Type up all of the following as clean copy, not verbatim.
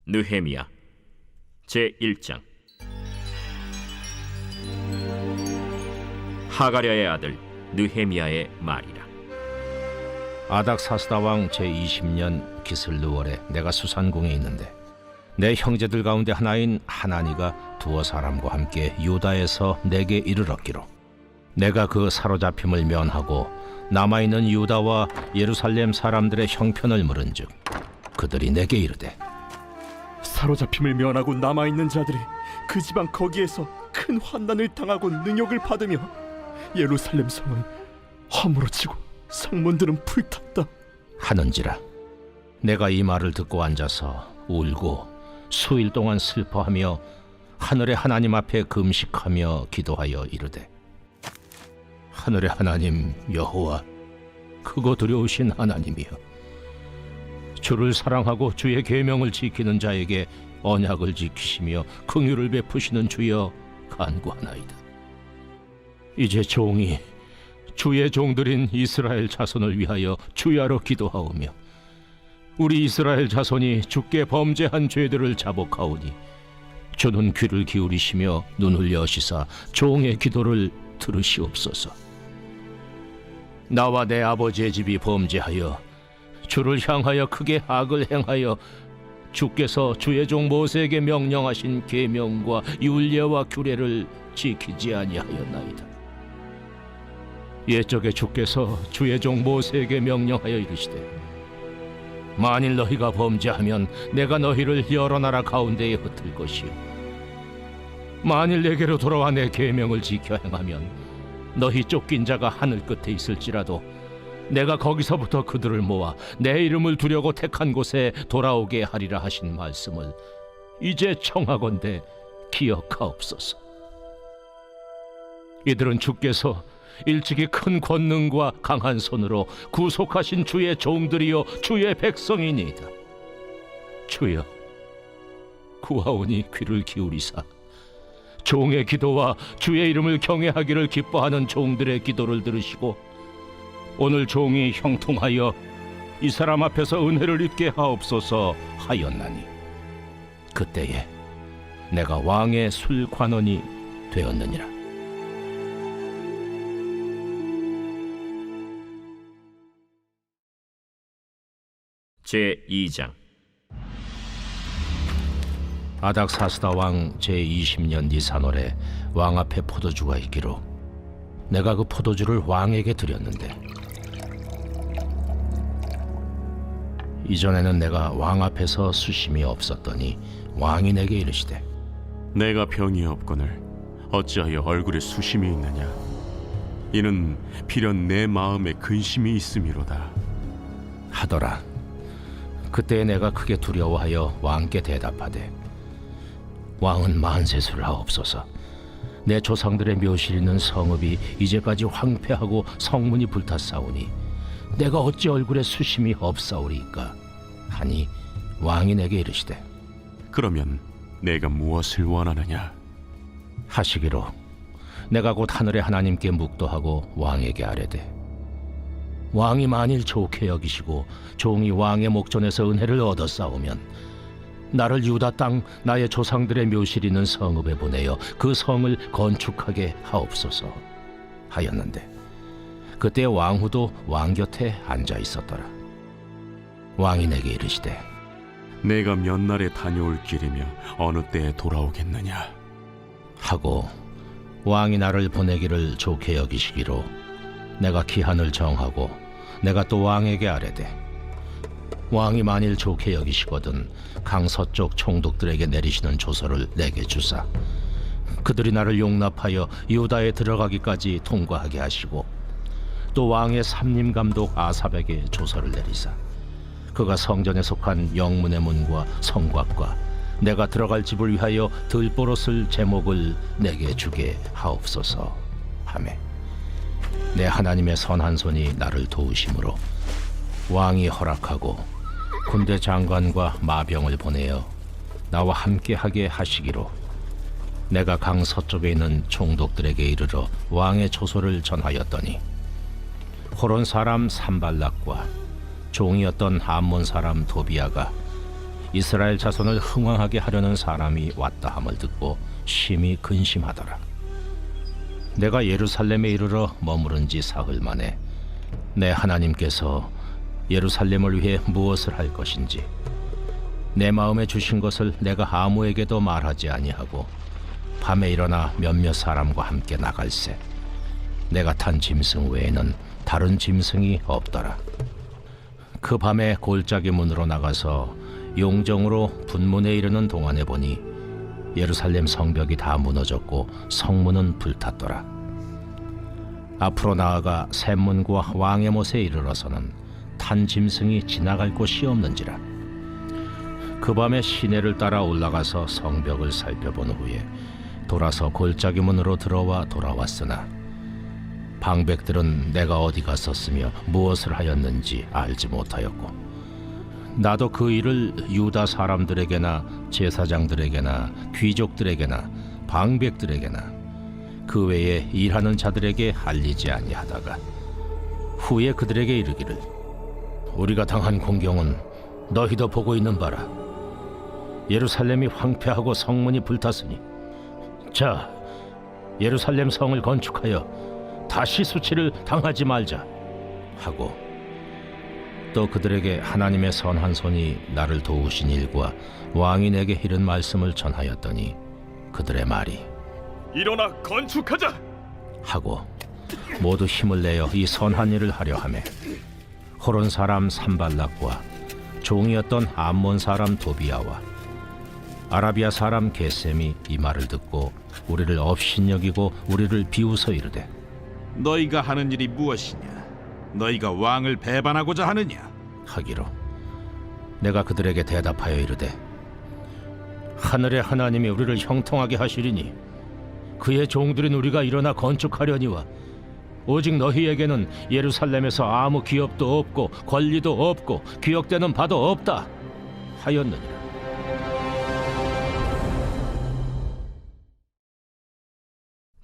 느헤미야 제1장. 하가랴의 아들 느헤미야의 말이라. 아닥사스다 왕 제20년 기슬르월에 내가 수산궁에 있는데 내 형제들 가운데 하나인 하나니가 두어 사람과 함께 유다에서 내게 이르렀기로 내가 그 사로잡힘을 면하고 남아있는 유다와 예루살렘 사람들의 형편을 물은즉 그들이 내게 이르되 사로잡힘을 면하고 남아있는 자들이 그 지방 거기에서 큰 환난을 당하고 능욕을 받으며 예루살렘 성은 허물어지고 성문들은 불탔다 하는지라. 내가 이 말을 듣고 앉아서 울고 수일 동안 슬퍼하며 하늘의 하나님 앞에 금식하며 기도하여 이르되 하늘의 하나님 여호와, 크고 두려우신 하나님이여, 주를 사랑하고 주의 계명을 지키는 자에게 언약을 지키시며 긍휼을 베푸시는 주여 간구하나이다. 이제 종이 주의 종들인 이스라엘 자손을 위하여 주야로 기도하오며 우리 이스라엘 자손이 주께 범죄한 죄들을 자복하오니 주는 귀를 기울이시며 눈을 여시사 종의 기도를 들으시옵소서. 나와 내 아버지의 집이 범죄하여 주를 향하여 크게 악을 행하여 주께서 주의 종 모세에게 명령하신 계명과 율례와 규례를 지키지 아니하였나이다. 옛적에 주께서 주의 종 모세에게 명령하여 이르시되 만일 너희가 범죄하면 내가 너희를 여러 나라 가운데에 흩을 것이요 만일 내게로 돌아와 내 계명을 지켜 행하면 너희 쫓긴 자가 하늘 끝에 있을지라도 내가 거기서부터 그들을 모아 내 이름을 두려고 택한 곳에 돌아오게 하리라 하신 말씀을 이제 청하건대 기억하옵소서. 이들은 주께서 일찍이 큰 권능과 강한 손으로 구속하신 주의 종들이요 주의 백성이니이다. 주여, 구하오니 귀를 기울이사 종의 기도와 주의 이름을 경외하기를 기뻐하는 종들의 기도를 들으시고 오늘 종이 형통하여 이 사람 앞에서 은혜를 입게 하옵소서 하였나니 그때에 내가 왕의 술관원이 되었느니라. 제2장. 아닥사스다 왕 제20년 니산월에 왕 앞에 포도주가 있기로 내가 그 포도주를 왕에게 드렸는데 이전에는 내가 왕 앞에서 수심이 없었더니 왕이 내게 이르시되 내가 병이 없거늘 어찌하여 얼굴에 수심이 있느냐? 이는 필연 내 마음에 근심이 있음이로다 하더라. 그때 내가 크게 두려워하여 왕께 대답하되 왕은 만세수를 하옵소서. 내 조상들의 묘실 있는 성읍이 이제까지 황폐하고 성문이 불탔사오니 내가 어찌 얼굴에 수심이 없사오리이까 하니 왕이 내게 이르시되 그러면 내가 무엇을 원하느냐? 하시기로 내가 곧 하늘의 하나님께 묵도하고 왕에게 아뢰되 왕이 만일 좋게 여기시고 종이 왕의 목전에서 은혜를 얻었사오면 나를 유다 땅 나의 조상들의 묘실 있는 성읍에 보내어 그 성을 건축하게 하옵소서 하였는데 그때 왕후도 왕 곁에 앉아 있었더라. 왕이 내게 이르시되 내가 몇 날에 다녀올 길이며 어느 때에 돌아오겠느냐? 하고 왕이 나를 보내기를 좋게 여기시기로 내가 기한을 정하고 내가 또 왕에게 아뢰되 왕이 만일 좋게 여기시거든 강서쪽 총독들에게 내리시는 조서를 내게 주사 그들이 나를 용납하여 유다에 들어가기까지 통과하게 하시고 또 왕의 삼림 감독 아삽에게 조서를 내리사 그가 성전에 속한 영문의 문과 성곽과 내가 들어갈 집을 위하여 들보롯을 제목을 내게 주게 하옵소서 하매 내 하나님의 선한 손이 나를 도우심으로 왕이 허락하고 군대 장관과 마병을 보내어 나와 함께하게 하시기로 내가 강 서쪽에 있는 총독들에게 이르러 왕의 조소를 전하였더니 호론 사람 산발락과 종이었던 암몬 사람 도비아가 이스라엘 자손을 흥왕하게 하려는 사람이 왔다 함을 듣고 심히 근심하더라. 내가 예루살렘에 이르러 머무른 지 사흘 만에 내 하나님께서 예루살렘을 위해 무엇을 할 것인지 내 마음에 주신 것을 내가 아무에게도 말하지 아니하고 밤에 일어나 몇몇 사람과 함께 나갈새 내가 탄 짐승 외에는 다른 짐승이 없더라. 그 밤에 골짜기 문으로 나가서 용정으로 분문에 이르는 동안에 보니 예루살렘 성벽이 다 무너졌고 성문은 불탔더라. 앞으로 나아가 샘문과 왕의 못에 이르러서는 탄 짐승이 지나갈 곳이 없는지라. 그 밤에 시내를 따라 올라가서 성벽을 살펴본 후에 돌아서 골짜기 문으로 들어와 돌아왔으나 방백들은 내가 어디 갔었으며 무엇을 하였는지 알지 못하였고 나도 그 일을 유다 사람들에게나 제사장들에게나 귀족들에게나 방백들에게나 그 외에 일하는 자들에게 알리지 아니하다가 후에 그들에게 이르기를 우리가 당한 공경은 너희도 보고 있는 바라. 예루살렘이 황폐하고 성문이 불탔으니 자 예루살렘 성을 건축하여 다시 수치를 당하지 말자 하고 또 그들에게 하나님의 선한 손이 나를 도우신 일과 왕이 내게 이른 말씀을 전하였더니 그들의 말이 일어나 건축하자 하고 모두 힘을 내어 이 선한 일을 하려 하매 호론 사람 산발락과 종이었던 암몬 사람 도비아와 아라비아 사람 게셈이 이 말을 듣고 우리를 업신여기고 우리를 비웃어 이르되 너희가 하는 일이 무엇이냐? 너희가 왕을 배반하고자 하느냐? 하기로 내가 그들에게 대답하여 이르되 하늘의 하나님이 우리를 형통하게 하시리니 그의 종들인 우리가 일어나 건축하려니와 오직 너희에게는 예루살렘에서 아무 기업도 없고 권리도 없고 기억되는 바도 없다 하였느니라.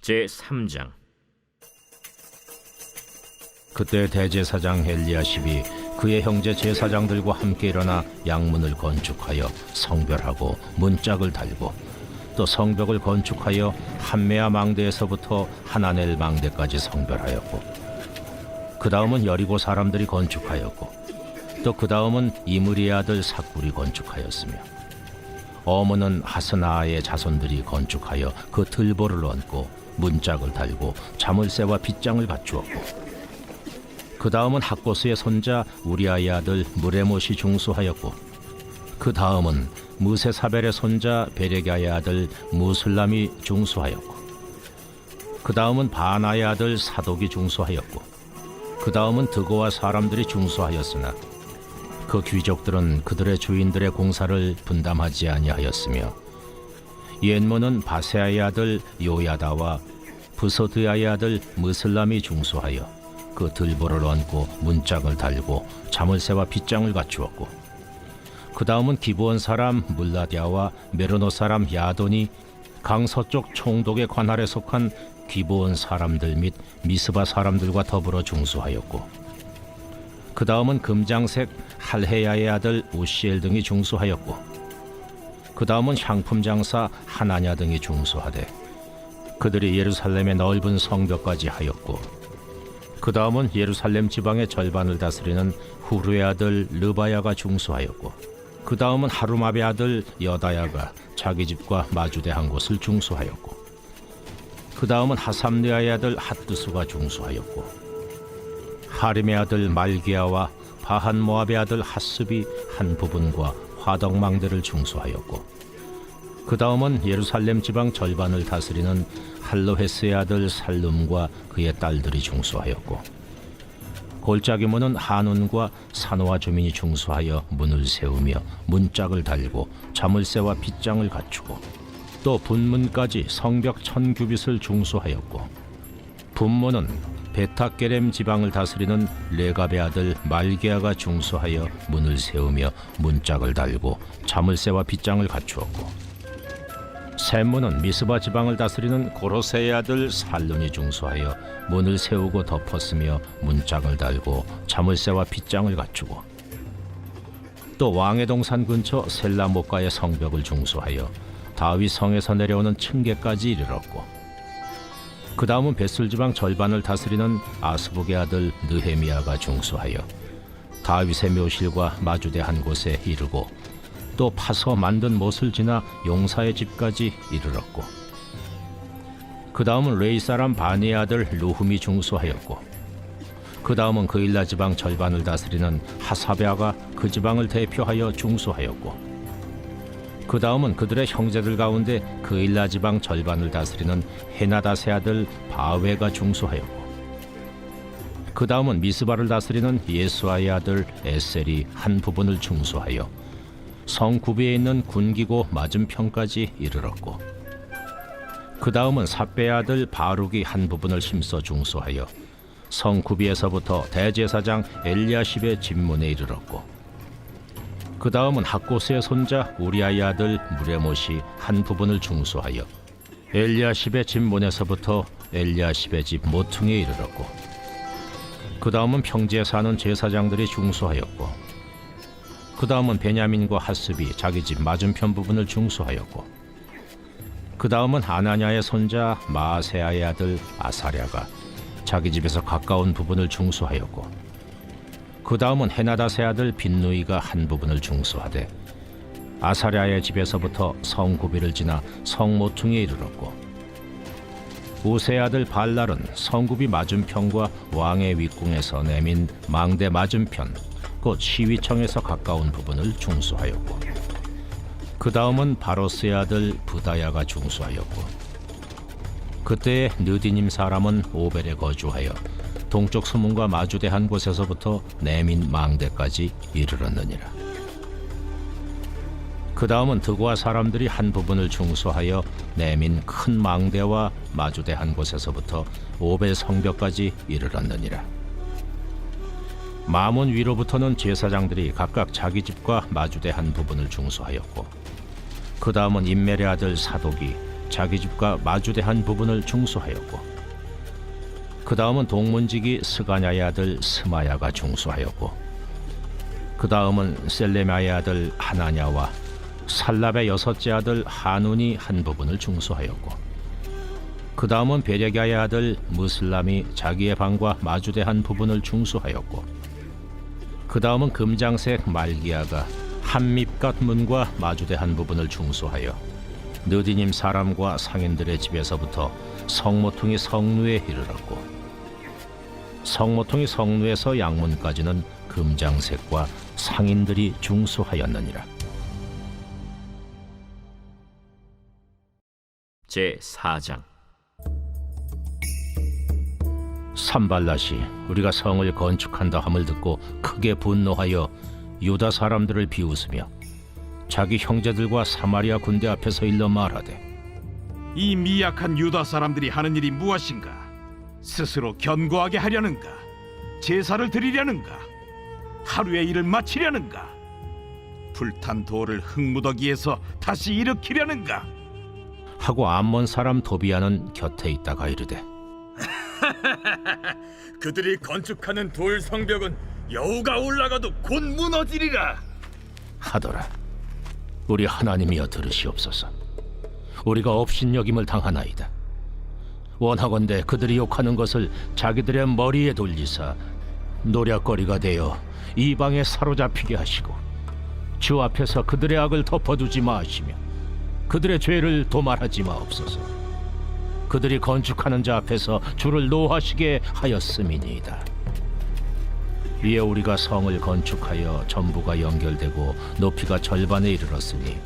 제3장. 그때 대제사장 엘리야십이 그의 형제 제사장들과 함께 일어나 양문을 건축하여 성별하고 문짝을 달고 또 성벽을 건축하여 한메아 망대에서부터 하나넬 망대까지 성별하였고 그 다음은 여리고 사람들이 건축하였고 또 그 다음은 이므리의 아들 삭굴이 건축하였으며 어문은 하스나의 자손들이 건축하여 그 들보를 얹고 문짝을 달고 자물쇠와 빗장을 갖추었고 그 다음은 학고스의 손자 우리아의 아들 무레못이 중수하였고 그 다음은 무세사벨의 손자 베레가의 아들 무슬람이 중수하였고 그 다음은 바나의 아들 사독이 중수하였고 그 다음은 드고와 사람들이 중수하였으나 그 귀족들은 그들의 주인들의 공사를 분담하지 아니하였으며 옛문은 바세아의 아들 요야다와 부소드야의 아들 무슬람이 중수하여 그 들보를 얹고 문짝을 달고 자물쇠와 빗장을 갖추었고 그 다음은 기브온 사람 물라디아와 메르노 사람 야돈이 강서쪽 총독의 관할에 속한 기브온 사람들 및 미스바 사람들과 더불어 중수하였고 그 다음은 금장색 할헤야의 아들 우시엘 등이 중수하였고 그 다음은 향품 장사 하나냐 등이 중수하되 그들이 예루살렘의 넓은 성벽까지 하였고 그 다음은 예루살렘 지방의 절반을 다스리는 후르의 아들 르바야가 중수하였고 그 다음은 하루마베 아들 여다야가 자기 집과 마주대한 곳을 중수하였고 그 다음은 하삼느아의 아들 핫두수가 중수하였고 하림의 아들 말기야와 바한 모압의 아들 핫습이 한 부분과 화덕망대를 중수하였고 그 다음은 예루살렘 지방 절반을 다스리는 할로헤스의 아들 살룸과 그의 딸들이 중수하였고 골짜기 문은 한운과 사노아 주민이 중수하여 문을 세우며 문짝을 달고 자물쇠와 빗장을 갖추고 또 분문까지 성벽 1000규빗을 중수하였고 분문은 베타게렘 지방을 다스리는 레갑의 아들 말게아가 중수하여 문을 세우며 문짝을 달고 자물쇠와 빗장을 갖추었고 샘문은 미스바 지방을 다스리는 고로세의 아들 살룬이 중수하여 문을 세우고 덮었으며 문짝을 달고 자물쇠와 빗장을 갖추고 또 왕의 동산 근처 셀라못가의 성벽을 중수하여 다윗 성에서 내려오는 층계까지 이르렀고, 그 다음은 벳술 지방 절반을 다스리는 아스북의 아들 느헤미야가 중수하여 다윗의 묘실과 마주대 한 곳에 이르고, 또 파서 만든 못을 지나 용사의 집까지 이르렀고, 그 다음은 레이 사람 바니의 아들 루흠이 중수하였고, 그 다음은 그일라 지방 절반을 다스리는 하사베아가 그 지방을 대표하여 중수하였고, 그 다음은 그들의 형제들 가운데 그일라 지방 절반을 다스리는 헤나다세 아들 바웨가 중수하였고, 그 다음은 미스바를 다스리는 예수아의 아들 에셀이 한 부분을 중수하여 성 구비에 있는 군기고 맞은편까지 이르렀고, 그 다음은 삽베의 아들 바룩이 한 부분을 심서 중수하여 성 구비에서부터 대제사장 엘리야십의 집문에 이르렀고, 그 다음은 학고스의 손자 우리아의 아들 무레못이 한 부분을 중수하여 엘리야십의 집문에서부터 엘리야십의 집 모퉁이에 이르렀고, 그 다음은 평지에 사는 제사장들이 중수하였고, 그 다음은 베냐민과 하스비 자기 집 맞은편 부분을 중수하였고, 그 다음은 하나냐의 손자 마아세아의 아들 아사랴가 자기 집에서 가까운 부분을 중수하였고, 그 다음은 헤나다세 아들 빈누이가 한 부분을 중수하되 아사랴의 집에서부터 성 구비를 지나 성 모퉁이에 이르렀고, 우세의 아들 발랄은 성구비 맞은편과 왕의 윗궁에서 내민 망대 맞은편 곧 시위청에서 가까운 부분을 중수하였고, 그 다음은 바로스의 아들 부다야가 중수하였고, 그때의 느디님 사람은 오벨에 거주하여 동쪽 수문과 마주대 한 곳에서부터 내민 망대까지 이르렀느니라. 그 다음은 드고아 사람들이 한 부분을 중수하여 내민 큰 망대와 마주대 한 곳에서부터 오벨 성벽까지 이르렀느니라. 마문 위로부터는 제사장들이 각각 자기 집과 마주대 한 부분을 중수하였고, 그 다음은 임멜의 아들 사독이 자기 집과 마주대 한 부분을 중수하였고, 그 다음은 동문지기 스가냐의 아들 스마야가 중수하였고, 그 다음은 셀레마의 아들 하나냐와 살랍의 여섯째 아들 하눈이 한 부분을 중수하였고, 그 다음은 베레가의 아들 무슬람이 자기의 방과 마주대 한 부분을 중수하였고, 그 다음은 금장색 말기야가 한밉갓 문과 마주대 한 부분을 중수하여 느디님 사람과 상인들의 집에서부터 성모퉁이 성루에 이르렀고, 성모퉁이 성루에서 양문까지는 금장색과 상인들이 중수하였느니라. 제4장. 산발랏이 우리가 성을 건축한다 함을 듣고 크게 분노하여 유다 사람들을 비웃으며 자기 형제들과 사마리아 군대 앞에서 일러 말하되, 이 미약한 유다 사람들이 하는 일이 무엇인가? 스스로 견고하게 하려는가? 제사를 드리려는가? 하루의 일을 마치려는가? 불탄 돌을 흙무더기에서 다시 일으키려는가? 하고 암몬 사람 도비아는 곁에 있다가 이르되, 그들이 건축하는 돌 성벽은 여우가 올라가도 곧 무너지리라. 하더라. 우리 하나님이여 들으시옵소서. 우리가 업신여김을 당하나이다. 원하건대 그들이 욕하는 것을 자기들의 머리에 돌리사 노략거리가 되어 이방에 사로잡히게 하시고, 주 앞에서 그들의 악을 덮어두지 마시며 그들의 죄를 도말하지 마옵소서. 그들이 건축하는 자 앞에서 주를 노하시게 하였음이니이다. 이에 우리가 성을 건축하여 전부가 연결되고 높이가 절반에 이르렀으니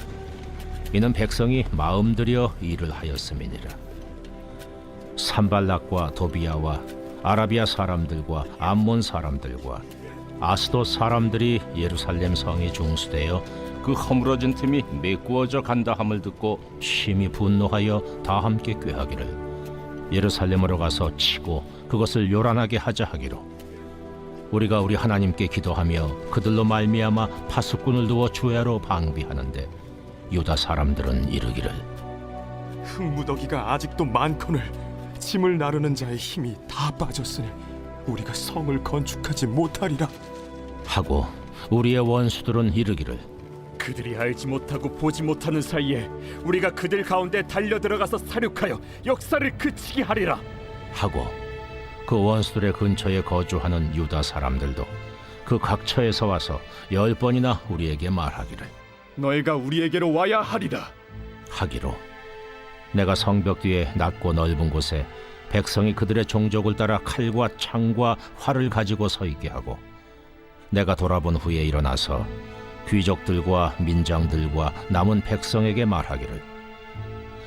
이는 백성이 마음 들여 일을 하였음이니라. 산발락과 도비아와 아라비아 사람들과 암몬 사람들과 아스돗 사람들이 예루살렘 성이 중수되어 그 허물어진 틈이 메꾸어져 간다 함을 듣고 심히 분노하여 다 함께 꾀하기를 예루살렘으로 가서 치고 그것을 요란하게 하자 하기로, 우리가 우리 하나님께 기도하며 그들로 말미암아 파수꾼을 두어 주야로 방비하는데 유다 사람들은 이르기를, 흙무더기가 아직도 많거늘 짐을 나르는 자의 힘이 다 빠졌으니 우리가 성을 건축하지 못하리라 하고 우리의 원수들은 이르기를 그들이 알지 못하고 보지 못하는 사이에 우리가 그들 가운데 달려 들어가서 사륙하여 역사를 그치게 하리라. 하고 그 원수들의 근처에 거주하는 유다 사람들도 그 각처에서 와서 10번이나 우리에게 말하기를 너희가 우리에게로 와야 하리라. 하기로 내가 성벽 뒤에 낮고 넓은 곳에 백성이 그들의 종족을 따라 칼과 창과 활을 가지고 서 있게 하고 내가 돌아본 후에 일어나서 귀족들과 민장들과 남은 백성에게 말하기를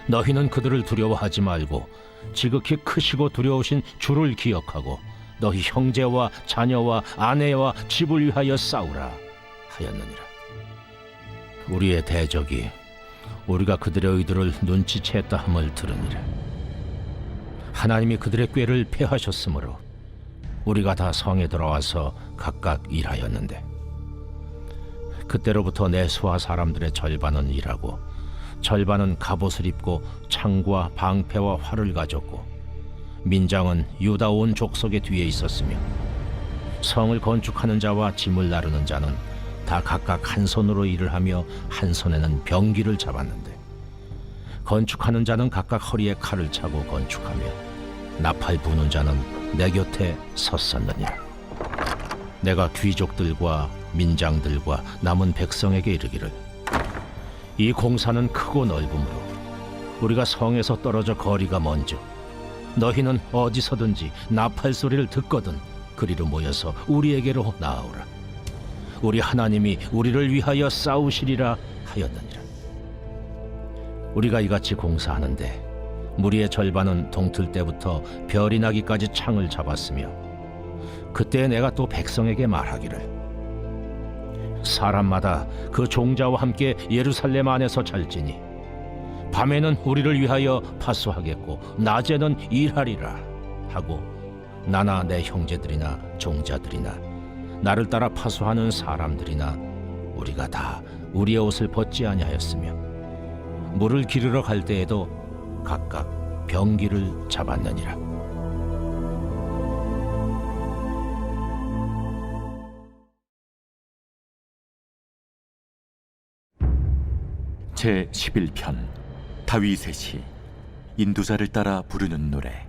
너희는 그들을 두려워하지 말고 지극히 크시고 두려우신 주를 기억하고 너희 형제와 자녀와 아내와 집을 위하여 싸우라 하였느니라. 우리의 대적이 우리가 그들의 의도를 눈치챘다 함을 들으니라. 하나님이 그들의 꾀를 패하셨으므로 우리가 다 성에 들어와서 각각 일하였는데 그때로부터 내 수하 사람들의 절반은 일하고 절반은 갑옷을 입고 창과 방패와 활을 가졌고 민장은 유다 온 족속의 뒤에 있었으며 성을 건축하는 자와 짐을 나르는 자는 다 각각 한 손으로 일을 하며 한 손에는 병기를 잡았는데 건축하는 자는 각각 허리에 칼을 차고 건축하며 나팔 부는 자는 내 곁에 섰었느니라. 내가 귀족들과 민장들과 남은 백성에게 이르기를 이 공사는 크고 넓으므로 우리가 성에서 떨어져 거리가 먼저 너희는 어디서든지 나팔 소리를 듣거든 그리로 모여서 우리에게로 나아오라. 우리 하나님이 우리를 위하여 싸우시리라 하였느니라. 우리가 이같이 공사하는데 무리의 절반은 동틀 때부터 별이 나기까지 창을 잡았으며 그때 내가 또 백성에게 말하기를 사람마다 그 종자와 함께 예루살렘 안에서 잘지니 밤에는 우리를 위하여 파수하겠고 낮에는 일하리라 하고 나나 내 형제들이나 종자들이나 나를 따라 파수하는 사람들이나 우리가 다 우리의 옷을 벗지 아니하였으며 물을 기르러 갈 때에도 각각 병기를 잡았느니라. 제 11편 다윗의 시 인도자를 따라 부르는 노래.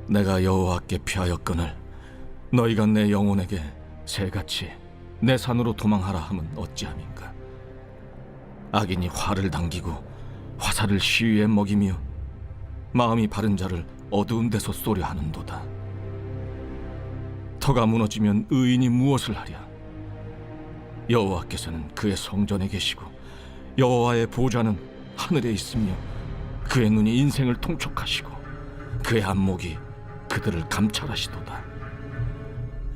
내가 여호와께 피하였거늘 너희가 내 영혼에게 새같이 내 산으로 도망하라 함은 어찌함인가. 악인이 활을 당기고 화살을 시위에 먹이며 마음이 바른 자를 어두운 데서 쏘려 하는도다. 터가 무너지면 의인이 무엇을 하랴. 여호와께서는 그의 성전에 계시고 여호와의 보좌는 하늘에 있으며 그의 눈이 인생을 통촉하시고 그의 안목이 그들을 감찰하시도다.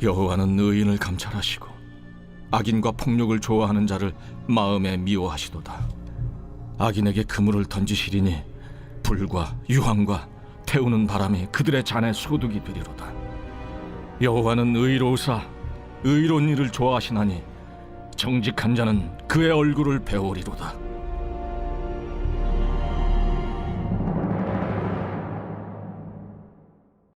여호와는 의인을 감찰하시고 악인과 폭력을 좋아하는 자를 마음에 미워하시도다. 악인에게 그물을 던지시리니 불과 유황과 태우는 바람이 그들의 잔에 소득이 되리로다. 여호와는 의로우사 의로운 일을 좋아하시나니 정직한 자는 그의 얼굴을 배우리로다.